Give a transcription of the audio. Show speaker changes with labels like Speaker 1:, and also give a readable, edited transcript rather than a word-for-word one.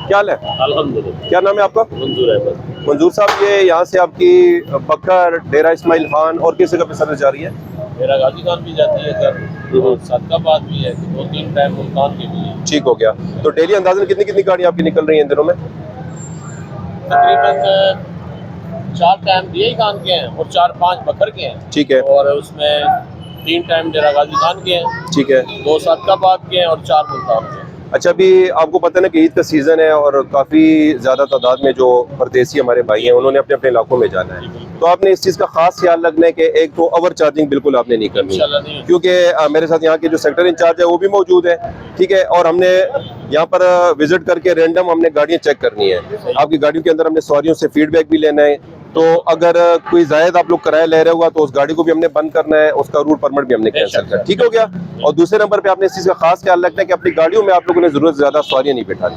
Speaker 1: क्या हाल है?
Speaker 2: अल्हम्दुलिल्लाह।
Speaker 1: क्या नाम है आपका?
Speaker 2: मंजूर अहमद।
Speaker 1: मंजूर साहब, ये यहाँ से आपकी बकर, डेरा इस्माइल खान और किस जगह पे सर्विस जा रही है?
Speaker 2: मेरा गाजी खान भी जाती है सर, और सदकाबाद भी है, 2-3 टाइम मुल्तान के भी है।
Speaker 1: ठीक हो गया। तो डेली अंदाजन कितनी कितनी गाड़ियाँ आपकी निकल रही हैं इन दिनों में?
Speaker 2: तकरीबन 4 टाइम दिए खान के हैं और 4-5 बकर के हैं।
Speaker 1: ठीक है।
Speaker 2: और उसमें 3 टाइम डेरा गाजी खान के हैं,
Speaker 1: ठीक है।
Speaker 2: 2 सदकाबाद के हैं और 4 मुल्तान के हैं।
Speaker 1: अच्छा, अभी आपको पता है ना कि ईद का सीज़न है और काफ़ी ज़्यादा तादाद में जो परदेसी हमारे भाई हैं उन्होंने अपने अपने इलाकों में जाना है, तो आपने इस चीज़ का खास ख्याल रखना है कि एक तो ओवर चार्जिंग बिल्कुल आपने नहीं करनी,
Speaker 2: इंशाल्लाह नहीं।
Speaker 1: क्योंकि मेरे साथ यहाँ के जो सेक्टर इंचार्ज है वो भी मौजूद है, ठीक है, और हमने यहाँ पर विजिट करके रैंडम हमने गाड़ियाँ चेक करनी है। आपकी गाड़ियों के अंदर हमने सवारियों से फीडबैक भी लेना है, तो अगर कोई जायद आप लोग किराया ले रहे होगा तो उस गाड़ी को भी हमने बंद करना है, उसका रूट परमिट भी हमने कैंसिल करना है। ठीक हो गया। और दूसरे नंबर पे आपने इस चीज़ का खास ख्याल रखना है कि अपनी गाड़ियों में आप लोगों ने जरूरत से ज्यादा सवारियां नहीं बैठानी।